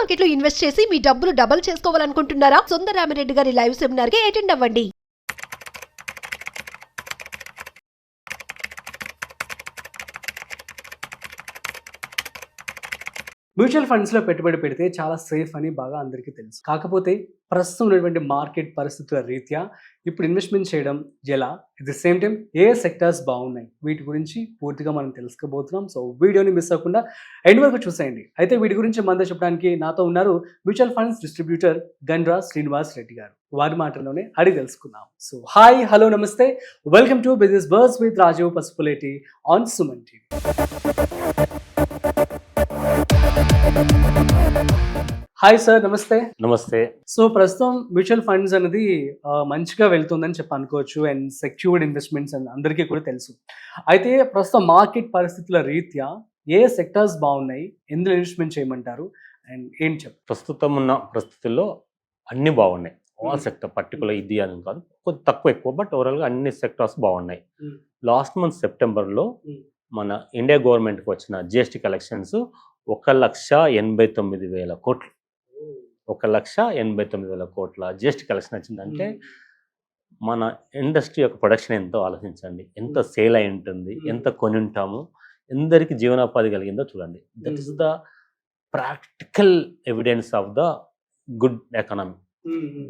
Market లో invest చేసి మీ డబ్బులు డబుల్ చేసుకోవాలనుకుంటున్నారా? సుందరరామిరెడ్డి గారి లైవ్ సెమినార్ కి అటెండ్ అవ్వండి. మ్యూచువల్ ఫండ్స్లో పెట్టుబడి పెడితే చాలా సేఫ్ అని బాగా అందరికీ తెలుసు. కాకపోతే ప్రస్తుతం ఉన్నటువంటి మార్కెట్ పరిస్థితుల రీత్యా ఇప్పుడు ఇన్వెస్ట్మెంట్ చేయడం ఎలా, at the same time A sectors బాగున్నాయి, వీటి గురించి పూర్తిగా మనం తెలుసుకోబోతున్నాం. సో వీడియోని మిస్ అవ్వకుండా ఎండ్ వరకు చూసేయండి. అయితే వీటి గురించి మనతో చెప్పడానికి నాతో ఉన్నారు mutual funds distributor Gandra Srinivas Reddy గారు. వారి మాటల్లోనే అడిగి తెలుసుకుందాం. సో హాయ్, హలో, నమస్తే, welcome to business buzz with Rajeev Pasupuleti on Suman TV. Hi sir, నమస్తే. నమస్తే. సో ప్రస్తుతం మ్యూచువల్ ఫండ్స్ అనేది మంచిగా వెళ్తుందని చెప్పి అనుకోవచ్చు, అండ్ సెక్యూర్డ్ ఇన్వెస్ట్మెంట్స్ అని అందరికీ కూడా తెలుసు. అయితే ప్రస్తుతం మార్కెట్ పరిస్థితుల రీత్యా ఏ సెక్టార్స్ బాగున్నాయి, ఎందులో ఇన్వెస్ట్మెంట్ చేయమంటారు, అండ్ ఏంటి చెప్పు. ప్రస్తుతం ఉన్న పరిస్థితుల్లో అన్ని బాగున్నాయి. ఆల్ సెక్టర్ పర్టికులర్ ఇది అని కాదు, కొంచెం తక్కువ ఎక్కువ, బట్ ఓవరాల్గా అన్ని సెక్టార్స్ బాగున్నాయి. లాస్ట్ మంత్ సెప్టెంబర్లో మన ఇండియా గవర్నమెంట్కి వచ్చిన జిఎస్టీ కలెక్షన్స్ 1,89,000 కోట్లు. 1,89,000 కోట్ల జిఎస్టీ కలెక్షన్ వచ్చిందంటే మన ఇండస్ట్రీ యొక్క ప్రొడక్షన్ ఎంతో ఆలోచించండి. ఎంత సేల్ అయి ఉంటుంది, ఎంత కొని ఉంటాము, ఎందరికి జీవనోపాధి కలిగిందో చూడండి. That is the practical evidence of the good economy.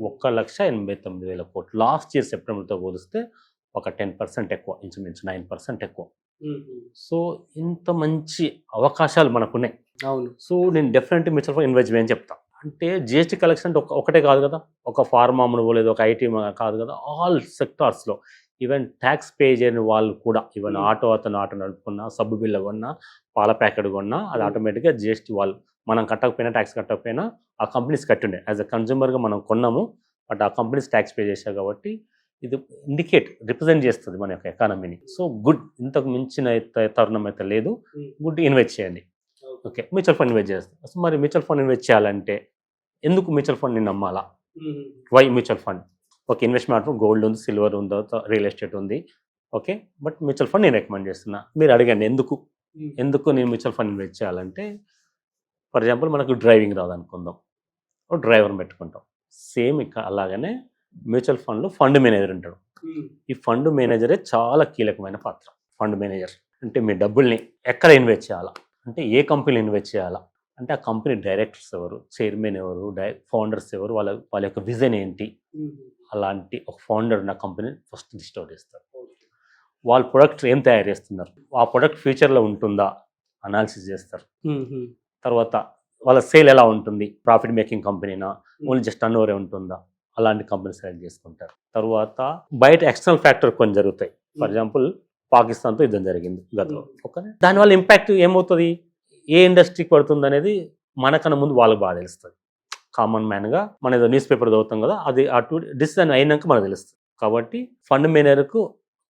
1,89,000 కోట్లు లాస్ట్ ఇయర్ సెప్టెంబర్తో పోలిస్తే ఒక 10% ఎక్కువ, ఇంచుమించు 9% ఎక్కువ. సో ఇంత మంచి అవకాశాలు మనకున్నాయి. అవును. సో నేను డెఫినెట్లీ మ్యూచువల్ ఫండ్ ఇన్వెస్ట్ చేయని చెప్తాను. అంటే జిఎస్టీ కలెక్షన్ ఒకటే కాదు కదా, ఒక ఫార్మా లేదు, ఒక ఐటీ కాదు కదా, ఆల్ సెక్టార్స్లో ఈవెన్ ట్యాక్స్ పే చేయని వాళ్ళు కూడా, ఈవెన్ ఆటో నడుపుకున్నా, సబ్బు బిల్ల కొన్నా, పాల ప్యాకెట్ కొన్నా, అది ఆటోమేటిక్గా జిఎస్టీ వాళ్ళు మనం కట్టకపోయినా, ట్యాక్స్ కట్టకపోయినా ఆ కంపెనీస్ కట్టుండే. యాజ్ అ కన్జ్యూమర్గా మనం కొన్నాము, బట్ ఆ కంపెనీస్ ట్యాక్స్ పే చేశారు కాబట్టి ఇది రిప్రజెంట్ చేస్తుంది మన యొక్క ఎకానమీని. సో గుడ్, ఇంతకు మించిన తరుణం అయితే లేదు. గుడ్, ఇన్వెస్ట్ చేయండి. ఓకే, మ్యూచువల్ ఫండ్ ఇన్వెస్ట్ చేస్తాం. సో మరి మ్యూచువల్ ఫండ్ ఇన్వెస్ట్ చేయాలంటే ఎందుకు మ్యూచువల్ ఫండ్ని నమ్మాలా? Why mutual fund? Okay, investment gold ఉంది, సిల్వర్ ఉంది, రియల్ ఎస్టేట్ ఉంది. ఓకే, బట్ మ్యూచువల్ ఫండ్ నేను రికమెండ్ చేస్తున్నా. మీరు అడగండి ఎందుకు నేను మ్యూచువల్ ఫండ్ ఇన్వెస్ట్ చేయాలంటే, ఫర్ ఎగ్జాంపుల్ మనకు డ్రైవింగ్ రాదనుకుందాం, ఒక డ్రైవర్ని పెట్టుకుంటాం. సేమ్ ఇక అలాగనే మ్యూచువల్ ఫండ్లో ఫండ్ మేనేజర్ ఉంటాడు. ఈ ఫండ్ మేనేజరే చాలా కీలకమైన పాత్ర. ఫండ్ మేనేజర్ అంటే మీ డబ్బుల్ని ఎక్కడ ఇన్వెస్ట్ చేయాలా, అంటే ఏ కంపెనీలో ఇన్వెస్ట్ చేయాలా, అంటే ఆ కంపెనీ డైరెక్టర్స్ ఎవరు, చైర్మన్ ఎవరు, ఫౌండర్స్ ఎవరు, వాళ్ళ యొక్క విజన్ ఏంటి, అలాంటి ఒక ఫౌండర్ ఉన్న కంపెనీని ఫస్ట్ డిస్కవర్ చేస్తారు. వాళ్ళ ప్రొడక్ట్ ఏం తయారు చేస్తున్నారు, ఆ ప్రొడక్ట్ ఫ్యూచర్లో ఉంటుందా అనాలిసిస్ చేస్తారు. తర్వాత వాళ్ళ సేల్ ఎలా ఉంటుంది, ప్రాఫిట్ మేకింగ్ కంపెనీనా, ఓన్లీ జస్ట్ టర్న్ ఓవరే ఉంటుందా, అలాంటి కంపెనీ సెలెక్ట్ చేసుకుంటారు. తర్వాత బయట ఎక్స్టర్నల్ ఫ్యాక్టర్ కొన్ని జరుగుతాయి. ఫర్ ఎగ్జాంపుల్ పాకిస్తాన్తో యుద్ధం జరిగింది గతంలో. ఓకే, దానివల్ల ఇంపాక్ట్ ఏమవుతుంది, ఏ ఇండస్ట్రీకి పడుతుంది అనేది మనకన్నా ముందు వాళ్ళకి బాగా తెలుస్తుంది. కామన్ మ్యాన్గా మన ఏదో న్యూస్ పేపర్ చదువుతాం కదా, అది అటు డిసిజన్ అయినాక మనకు తెలుస్తుంది. కాబట్టి ఫండ్ మేనేజర్కు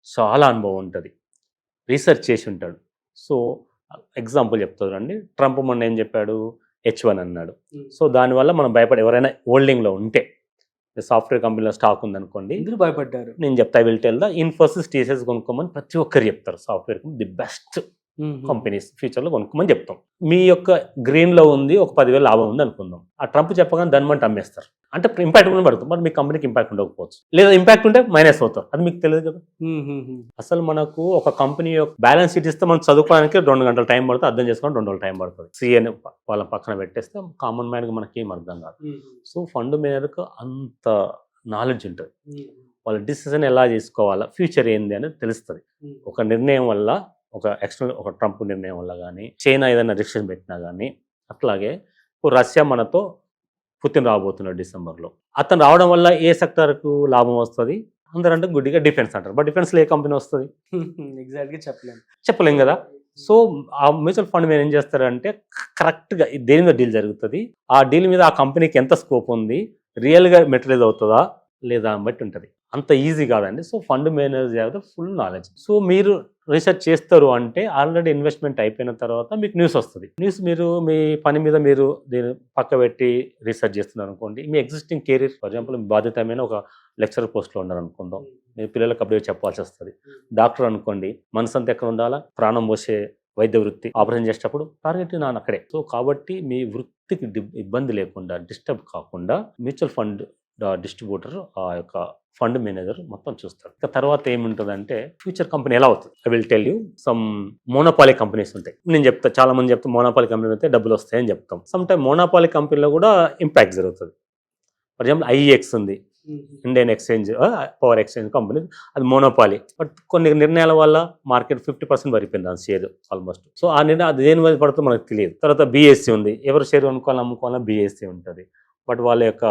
చాలా అనుభవం ఉంటుంది, రీసెర్చ్ చేసి ఉంటాడు. సో ఎగ్జాంపుల్ చెప్తారండి, ట్రంప్ మొన్న ఏం చెప్పాడు, H1 అన్నాడు. సో దానివల్ల మనం ఎవరైనా హోల్డింగ్లో ఉంటే, సాఫ్ట్వేర్ కంపెనీలో స్టాక్ ఉందనుకోండి, ఎందుకు భయపడ్డారు నేను చెప్తా, will tell the Infosys, TCS కొనుక్కోమని ప్రతి ఒక్కరు చెప్తారు. సాఫ్ట్వేర్ ది బెస్ట్ కంపెనీస్ ఫ్యూచర్లో కొనుక్కోమని చెప్తాం. మీ యొక్క గ్రీన్లో ఉంది, ఒక 10,000 లాభం ఉంది అనుకుందాం. ఆ ట్రంప్ చెప్పగానే దాన్ని మంటే అమ్మేస్తారు. అంటే ఇంపాక్ట్ కూడా పడుతుంది, మరి మీ కంపెనీకి ఇంపాక్ట్ ఉండకపోవచ్చు, లేదా ఇంపాక్ట్ ఉంటే మైనస్ అవుతారు. అది మీకు తెలియదు కదా. అసలు మనకు ఒక కంపెనీ యొక్క బ్యాలెన్స్ షీట్ ఇస్తే మనం చదువుకోవడానికి 2 గంటల టైం పడుతుంది, అర్థం చేసుకోవడానికి 2 రోజులు టైం పడుతుంది. సిఏని వాళ్ళ పక్కన పెట్టేస్తే కామన్ మ్యాన్గా మనకి ఏం అర్థం కాదు. సో ఫండ్ మేనేజర్కు అంత నాలెడ్జ్ ఉంటుంది. వాళ్ళ డిసిజన్ ఎలా చేసుకోవాలా, ఫ్యూచర్ ఏంది అనేది తెలుస్తుంది. ఒక నిర్ణయం వల్ల, ఒక ట్రంప్ నిర్ణయం వల్ల కానీ, చైనా ఏదైనా రిస్ట్రిక్షన్ పెట్టినా కానీ, అట్లాగే రష్యా మనతో పుతిన్ రాబోతున్నాడు డిసెంబర్లో. అతను రావడం వల్ల ఏ సెక్టార్కు లాభం వస్తుంది? అందరంటే గుడ్డిగా డిఫెన్స్ అంటారు, బట్ డిఫెన్స్లో ఏ కంపెనీ వస్తుంది? ఎగ్జాక్ట్గా చెప్పలేం కదా. సో ఆ మ్యూచువల్ ఫండ్ మీద ఏం చేస్తారంటే, కరెక్ట్గా దేని మీద డీల్ జరుగుతుంది, ఆ డీల్ మీద ఆ కంపెనీకి ఎంత స్కోప్ ఉంది, రియల్గా మెటీరియల్ అవుతుందా లేదా అని బట్టి ఉంటుంది. అంత ఈజీ కాదండి. So fund manager have the full knowledge. So మీరు రీసెర్చ్ చేస్తారు అంటే ఆల్రెడీ ఇన్వెస్ట్మెంట్ అయిపోయిన తర్వాత మీకు న్యూస్ వస్తుంది. మీరు మీ పని మీద మీరు దీన్ని పక్క పెట్టి రీసెర్చ్ చేస్తున్నారు అనుకోండి, మీ ఎగ్జిస్టింగ్ కెరీర్, ఫర్ ఎగ్జాంపుల్ మీ బాధ్యతమైన ఒక లెక్చరర్ పోస్ట్లో ఉన్నారు అనుకుందాం, మీ పిల్లలకు అప్డేట్ చెప్పాల్సి వస్తుంది. డాక్టర్ అనుకోండి, మనసు అంతా ఎక్కడ ఉండాలా, ప్రాణం పోసే వైద్య వృత్తి ఆపరేషన్ చేసేటప్పుడు టార్గెట్ నాన్న అక్కడే. సో కాబట్టి మీ వృత్తికి ఇబ్బంది లేకుండా, డిస్టర్బ్ కాకుండా మ్యూచువల్ ఫండ్ డిస్ట్రిబ్యూటర్ ఆ యొక్క ఫండ్ మేనేజర్ మొత్తం చూస్తారు. ఇక తర్వాత ఏముంటుందంటే ఫ్యూచర్ కంపెనీ ఎలా అవుతుంది. I will tell you some monopoly companies ఉంటాయి. నేను చెప్తా, చాలా మంది చెప్తా మోనోపాలీ కంపెనీ అయితే డబ్బులు వస్తాయని చెప్తాం. సమ్ టైమ్ మోనోపాలీ కంపెనీలో కూడా ఇంపాక్ట్ జరుగుతుంది. ఫర్ ఎగ్జాంపుల్ ఐఈఎక్స్ ఉంది, Indian exchange power exchange company, అది మోనోపాలీ. బట్ కొన్ని నిర్ణయాల వల్ల మార్కెట్ 50% పడిపోయింది ఆ షేర్ ఆల్మోస్ట్. సో ఆ నిర్ణయం అది దేని మీద పడుతుందో మనకు తెలియదు. తర్వాత బీఎస్సీ ఉంది, ఎవరు షేర్ అమ్ముకోవాలన్నా బీఎస్సీ ఉంటుంది. బట్ వాళ్ళ యొక్క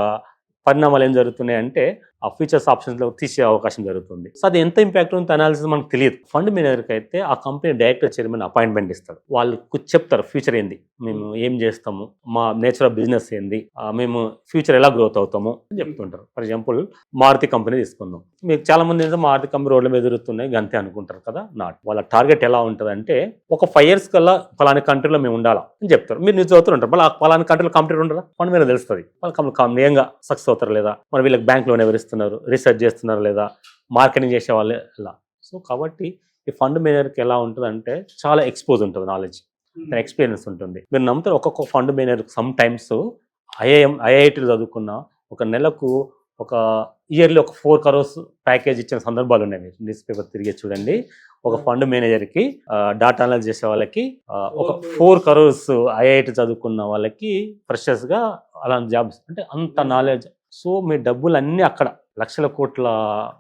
పరిణామాలు ఏం జరుగుతున్నాయి అంటే ఆ ఫీచర్స్ ఆప్షన్స్లో తీసే అవకాశం జరుగుతుంది. సో అది ఎంత ఇంపాక్ట్ ఉంటుంది అనాలిసిస్ మనకు తెలియదు. ఫండ్ మేనేజర్కి అయితే ఆ కంపెనీ డైరెక్టర్ చైర్మన్ అపాయింట్మెంట్ ఇస్తారు. వాళ్ళు చెప్తారు ఫ్యూచర్ ఏంది, మేము ఏం చేస్తాము, మా నేచర్ ఆఫ్ బిజినెస్ ఏంది, మేము ఫ్యూచర్ ఎలా గ్రోత్ అవుతాము అని చెప్తుంటారు. ఫర్ ఎగ్జాంపుల్ మారుతి కంపెనీ తీసుకుందాం. మీకు చాలా మంది ఏంటంటే మారుతి కంపెనీ రోడ్ల మీద ఎదురుతున్నాయి గంతే అనుకుంటారు కదా. నాట్. వాళ్ళ టార్గెట్ ఎలా ఉంటుంది అంటే ఒక 5 years కల్లా ఫలానా కంట్రీలో మేము ఉండాలా అని చెప్తారు. మీరు నిజం అవుతుంటారు, మళ్ళీ ఫలానా కంట్రీలో కంప్లీట్ ఉండరా ఫండ్ మీద తెలుస్తుంది. వాళ్ళ నిజంగా సక్సెస్ అవుతారు లేదా, మరి వీళ్ళకి బ్యాంక్ లోన్ ఎవరు ఇస్తున్నారు, రీసెర్చ్ చేస్తున్నారు లేదా, మార్కెటింగ్ చేసే వాళ్ళు ఎలా. సో కాబట్టి ఈ ఫండ్ మేనేజర్కి ఎలా ఉంటుంది అంటే చాలా ఎక్స్పోజ్ ఉంటుంది, నాలెడ్జ్, ఎక్స్పీరియన్స్ ఉంటుంది. మీరు నమ్ముతారు ఒక్కొక్క ఫండ్ మేనేజర్ సమ్ టైమ్స్ ఐఐటీలు చదువుకున్న ఒక నెలకు ఒక ఇయర్లీ ఒక 4 crores ప్యాకేజ్ ఇచ్చిన సందర్భాలు ఉన్నాయి. మీరు న్యూస్ పేపర్ తిరిగి చూడండి. ఒక ఫండ్ మేనేజర్కి డాటా అనాలిసిస్ చేసే వాళ్ళకి ఒక 4 crores ఐఐటి చదువుకున్న వాళ్ళకి ఫ్రెషర్స్గా అలాంటి జాబ్స్, అంటే అంత నాలెడ్జ్. సో మీ డబ్బులు అన్నీ అక్కడ లక్షల కోట్ల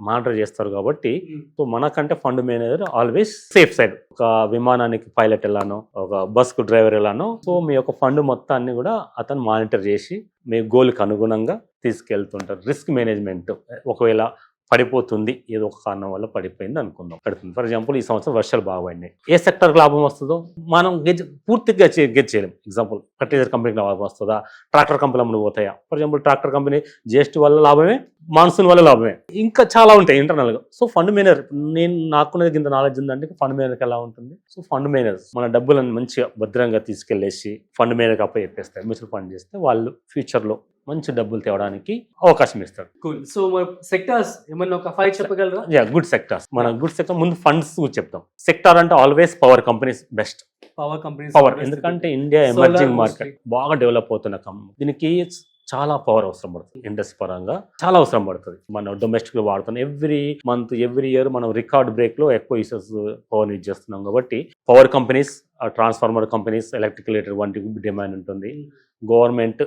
మానిటర్ చేస్తారు కాబట్టి సో మనకంటే fund manager always safe side. ఒక విమానానికి పైలట్ ఎలానో, ఒక బస్కు డ్రైవర్ ఎలానో, సో మీ యొక్క ఫండ్ మొత్తాన్ని కూడా అతను మానిటర్ చేసి మీ గోల్కి అనుగుణంగా తీసుకెళ్తుంటారు. రిస్క్ మేనేజ్మెంట్, ఒకవేళ పడిపోతుంది ఏదో ఒక కారణం వల్ల పడిపోయింది అనుకుందాం, పడుతుంది. ఫర్ ఎగ్జాంపుల్ ఈ సంవత్సరం వర్షాలు బాగా పడినాయి, ఏ సెక్టర్కి లాభం వస్తుందో మనం పూర్తిగా గెజ్ చేయలేం. ఎగ్జాంపుల్ ఫర్టిలైజర్ కంపెనీకి లాభం వస్తుందా, ట్రాక్టర్ కంపెనీలు అమ్ముడు పోతాయా. For example tractor company GST వల్ల లాభమే, మాన్సూన్ వల్ల లాభమే, ఇంకా చాలా ఉంటాయి ఇంటర్నల్గా. సో ఫండ్ మేనేజర్, నాకున్నది ఇంత నాలెడ్జ్ ఉందంటే ఫండ్ మేనేజర్కి ఎలా ఉంటుంది. సో ఫండ్ మేనేజర్ మన డబ్బులను మంచిగా భద్రంగా తీసుకెళ్లేసి ఫండ్ మేనేజర్కి అప్ప చెప్పేస్తారు. మ్యూచువల్ ఫండ్ చేస్తే వాళ్ళు ఫ్యూచర్లో మంచి డబ్బులు తేవడానికి అవకాశం ఇస్తారు. సో సెక్టార్స్ ఏమన్నా ఒక 5 చెప్పగలరా? Good sectors. మన గుడ్ సెక్టర్ ముందు ఫండ్స్ చెప్తాం. సెక్టార్ అంటే always power companies best. Power ఎందుకంటే ఇండియా ఎమర్జింగ్ మార్కెట్, బాగా డెవలప్ అవుతున్న కంపెనీ. దీనికి చాలా పవర్ అవసరం పడుతుంది, ఇండస్ట్రీ పరంగా చాలా అవసరం పడుతుంది. మనం డొమెస్టిక్ లో వాడుతున్నాం, ఎవ్రీ మంత్ ఎవ్రీ ఇయర్ మనం రికార్డ్ బ్రేక్ లో ఎక్కువ యూసెస్ పవర్ యూజ్ చేస్తున్నాం. కాబట్టి power companies, transformer companies, electrical వంటి డిమాండ్ ఉంటుంది. గవర్నమెంట్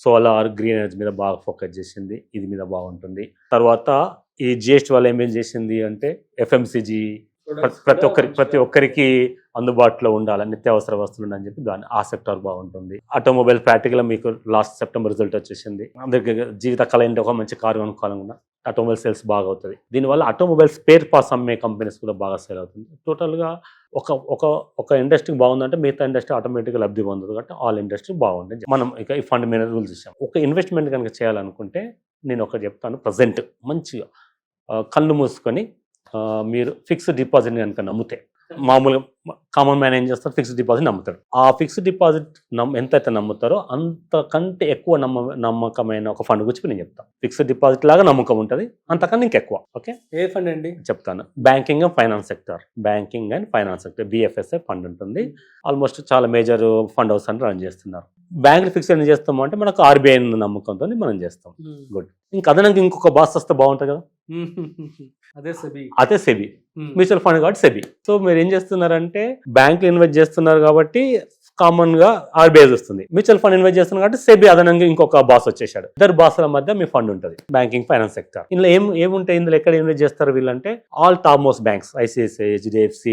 సోలార్, గ్రీన్ ఎనర్జీ మీద బాగా ఫోకస్ చేసింది, ఇది మీద బాగుంటుంది. తర్వాత ఈ జిఎస్టీ వల్ల ఏమేం చేసింది అంటే ఎఫ్ఎంసీజీ ప్రతి ఒక్కరికి అందుబాటులో ఉండాలి, నిత్యావసర వస్తువులు అని చెప్పి దాని ఆ సెక్టార్ బాగుంటుంది. ఆటోమొబైల్ ప్రాక్టికల్ మీకు లాస్ట్ సెప్టెంబర్ రిజల్ట్ వచ్చేసింది. అందరికి జీవిత కళ ఏంటి, ఒక మంచి కారు కొనుక్కోవాలనుకున్నా ఆటోమొబైల్ సేల్స్ బాగా అవుతుంది. దీనివల్ల ఆటోమొబైల్ స్పేర్ పార్ట్స్ అమ్మే కంపెనీస్ కూడా బాగా సేల్ అవుతుంది. టోటల్గా ఒక ఇండస్ట్రీ బాగుందంటే మిగతా ఇండస్ట్రీ ఆటోమేటిక్గా లబ్ధి పొందదు. కాబట్టి ఆల్ ఇండస్ట్రీ బాగుంది. మనం ఇక ఈ ఫండ్ మేనేజర్ రూల్స్ ఇచ్చాం. ఒక ఇన్వెస్ట్మెంట్ కనుక చేయాలనుకుంటే నేను ఒకటి చెప్తాను. ప్రజెంట్ మంచిగా కళ్ళు మూసుకొని మీరు ఫిక్స్డ్ డిపాజిట్ కనుక నమ్మితే, మామూలుగా కామన్ మ్యాన్ ఏం చేస్తారు, ఫిక్స్డ్ డిపాజిట్ నమ్ముతాడు. ఆ ఫిక్స్డ్ డిపాజిట్ ఎంతైతే నమ్ముతారో అంతకంటే ఎక్కువ నమ్మకమైన ఒక ఫండ్ గురించి నేను చెప్తాను. ఫిక్స్డ్ డిపాజిట్ లాగా నమ్మకం ఉంటుంది, అంతకన్నా ఇంకెక్కువ. ఓకే, ఏ ఫండ్ అండి చెప్తాను. Banking and finance sector, banking and finance sector BFSI fund ఉంటుంది. ఆల్మోస్ట్ చాలా మేజర్ ఫండ్ హౌస్ అని రన్ చేస్తున్నారు. బ్యాంకులు ఫిక్స్డ్ ఏం చేస్తాము అంటే మనకు RBI నమ్మకంతో మనం చేస్తాం. గుడ్. ఇంకా అదనంగా ఇంకొక బాస్ వస్తే బాగుంటుంది కదా, అదే సెబీ. మ్యూచువల్ ఫండ్ కాబట్టి సెబీ. సో మీరు ఏం చేస్తున్నారంటే బ్యాంకులు ఇన్వెస్ట్ చేస్తున్నారు కాబట్టి కామన్ గా RBI వస్తుంది. మ్యూచువల్ ఫండ్ ఇన్వెస్ట్ చేస్తున్నారు కాబట్టి సెబీ అదనంగా ఇంకొక బాస్ వచ్చేసాడు. ఇద్దరు బాసుల మధ్య మీ ఫండ్ ఉంటుంది. Banking, finance sector. ఇందులో ఏముంటాయి, ఇందులో ఎక్కడ ఇన్వెస్ట్ చేస్తారు వీళ్ళంటే all top most banks, ICICI, HDFC.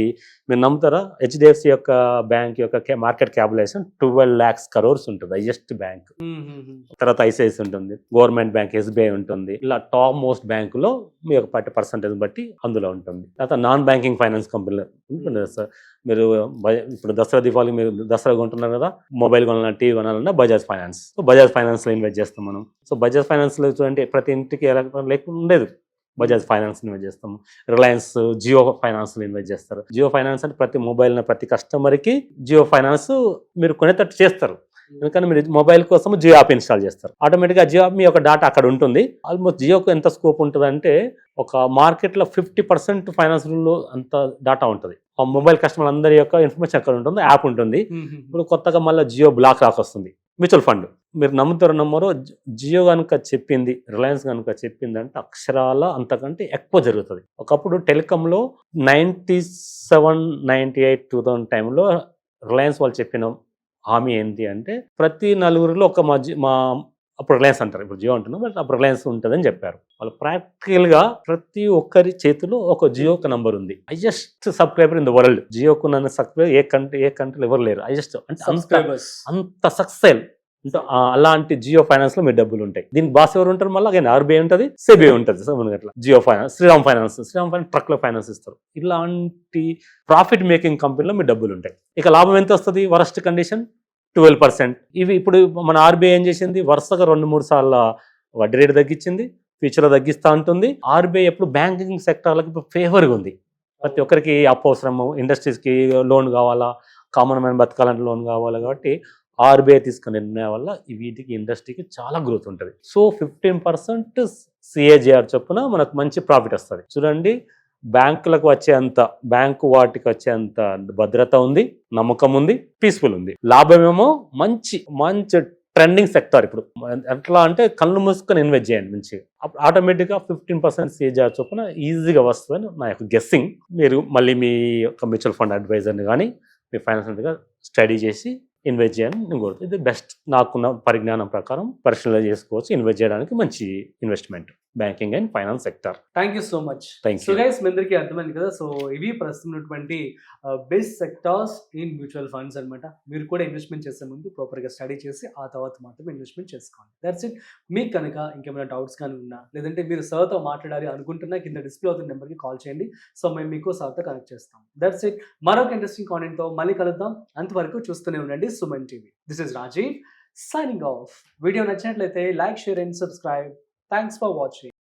మీరు నమ్ముతారా, HDFC యొక్క బ్యాంక్ యొక్క మార్కెట్ క్యాపిటలైజేషన్ 12 lakhs crores ఉంటుంది, హైయెస్ట్ బ్యాంక్. తర్వాత ICICI ఉంటుంది, గవర్నమెంట్ బ్యాంక్ SBI ఉంటుంది. ఇలా టాప్ మోస్ట్ బ్యాంకులో మీ యొక్క పర్సంటేజ్ బట్టి అందులో ఉంటుంది. తర్వాత నాన్ బ్యాంకింగ్ ఫైనాన్స్ కంపెనీలు ఉంటుంది సార్. మీరు ఇప్పుడు దసరా దీపావళి మీరు దసరా కొంటున్నారు కదా, మొబైల్ కొనాలన్నా, టీవీ కొనాలన్నా Bajaj finance. So Bajaj finance లో ఇన్వెస్ట్ చేస్తాం మనం. సో బజాజ్ ఫైనాన్స్ లో చూడండి ప్రతి ఇంటికి లేకుండా ఉండేది, బజాజ్ ఫైనాన్స్ ఇన్వెస్ట్ చేస్తాం. రిలయన్స్ జియో ఫైనాన్స్ లో ఇన్వెస్ట్ చేస్తారు. జియో ఫైనాన్స్ అంటే ప్రతి మొబైల్ ప్రతి కస్టమర్ కి జియో ఫైనాన్స్ మీరు కొనేటట్టు చేస్తారు. ఎందుకంటే మీరు మొబైల్ కోసం జియో యాప్ ఇన్స్టాల్ చేస్తారు, ఆటోమేటిక్గా జియో మీ యొక్క డేటా అక్కడ ఉంటుంది. ఆల్మోస్ట్ జియోకు ఎంత స్కోప్ ఉంటుంది అంటే ఒక మార్కెట్లో 50% ఫైనాన్స్ లో అంత డేటా ఉంటుంది. మొబైల్ కస్టమర్ అందరి యొక్క ఇన్ఫర్మేషన్ అక్కడ ఉంటుంది, యాప్ ఉంటుంది. ఇప్పుడు కొత్తగా మళ్ళీ జియో బ్లాక్ రాకొస్తుంది మ్యూచువల్ ఫండ్. మీరు నమ్ముతారో నమ్మరో, జియో కనుక చెప్పింది, రిలయన్స్ కనుక చెప్పింది అంటే అక్షరాల అంతకంటే ఎక్కువ జరుగుతుంది. ఒకప్పుడు టెలికాంలో 97, 98, 2000 టైంలో రిలయన్స్ వాళ్ళు చెప్పిన హామీ ఏంటి అంటే ప్రతి నలుగురిలో ఒక మా అప్పుడు రిలయన్స్ అంటారు, ఇప్పుడు జియో అంటున్నాం, బట్ అప్పుడు రిలయన్స్ ఉంటుందని చెప్పారు. వాళ్ళు ప్రాక్టికల్గా ప్రతి ఒక్కరి చేతిలో ఒక జియోకి నంబర్ ఉంది. Highest subscriber in the world. జియోకు నన్ను సబ్స్క్రైబర్ ఏ కంట్రీలో ఎవరు లేరు. హైయెస్ట్ అంటే అంత సక్సెస్. అంటే అలాంటి జియో ఫైనాన్స్ లో మీ డబ్బులు ఉంటాయి. దీనికి బాస్ ఎవరు ఉంటారు? మళ్ళీ అగైన్ ఆర్బీఐ ఉంటుంది, సెబిఐ ఉంటుంది. అట్లా Jio finance, Shriram finance truck లో ఫైనాన్స్ ఇస్తారు. ఇలాంటి ప్రాఫిట్ మేకింగ్ కంపెనీలో మీ డబ్బులు ఉంటాయి. ఇక లాభం ఎంత వస్తుంది? Worst condition 12%. ఇవి ఇప్పుడు మన ఆర్బీఐ ఏం చేసింది? వరుసగా 2-3 సార్లు వడ్డీ రేటు తగ్గించింది, ఫ్యూచర్లో తగ్గిస్తూ ఉంటుంది. ఆర్బీఐ ఎప్పుడు బ్యాంకింగ్ సెక్టార్లకు ఇప్పుడు ఫేవర్గా ఉంది. ప్రతి ఒక్కరికి అప్పు అవసరము, ఇండస్ట్రీస్కి లోన్ కావాలా, కామన్ మ్యాన్ బతకాలంటే లోన్ కావాలా. కాబట్టి ఆర్బీఐ తీసుకునే నిర్ణయం వల్ల వీటికి ఇండస్ట్రీకి చాలా గ్రోత్ ఉంటుంది. సో 15% సిఏజిఆర్ చొప్పున మనకు మంచి ప్రాఫిట్ వస్తుంది. చూడండి, బ్యాంకులకు వచ్చేంత, బ్యాంకు వాటికి వచ్చేంత భద్రత ఉంది, నమ్మకం ఉంది, పీస్ఫుల్ ఉంది. లాభమేమో మంచి ట్రెండింగ్ సెక్టార్. ఇప్పుడు ఎట్లా అంటే కళ్ళు మూసుకొని ఇన్వెస్ట్ చేయండి మంచిగా, ఆటోమేటిక్గా 15% సిఏజిఆర్ చొప్పున ఈజీగా వస్తుందని నా యొక్క గెస్సింగ్. మీరు మళ్ళీ మీ యొక్క మ్యూచువల్ ఫండ్ అడ్వైజర్ని కానీ మీ ఫైనాన్షియల్గా స్టడీ చేసి ఇన్వెస్ట్ చేయాలని నేను కోరుతాను. ఇది బెస్ట్, నాకున్న పరిజ్ఞానం ప్రకారం పరిశీలన చేసుకోవచ్చు. ఇన్వెస్ట్ చేయడానికి మంచి investment banking and finance sector. Thank you so much. Thank so you. Guys, మీ అందరికీ అర్థమైంది కదా. సో ఇవి ప్రస్తుతం ఉన్నటువంటి best sectors in mutual funds అనమాట. మీరు కూడా ఇన్వెస్ట్మెంట్ చేసే ముందు ప్రాపర్గా స్టడీ చేసి ఆ తర్వాత మాత్రమే ఇన్వెస్ట్మెంట్ చేసుకోండి. That's it. మీకు కనుక ఇంకేమైనా డౌట్స్ కానీ ఉన్నా, లేదంటే మీరు సార్తో మాట్లాడాలి అనుకుంటున్నా, కింద డిస్ప్లే అవుతున్న నెంబర్కి కాల్ చేయండి. సో మేము మీకు సార్తో కనెక్ట్ చేస్తాం. That's it. మరొక ఇంట్రెస్టింగ్ కాంటెంట్తో మళ్ళీ కలుద్దాం. అంతవరకు చూస్తూనే ఉండండి Suman TV. This is Rajeev signing off. Video నచ్చినట్లయితే like, share and subscribe. Thanks for watching.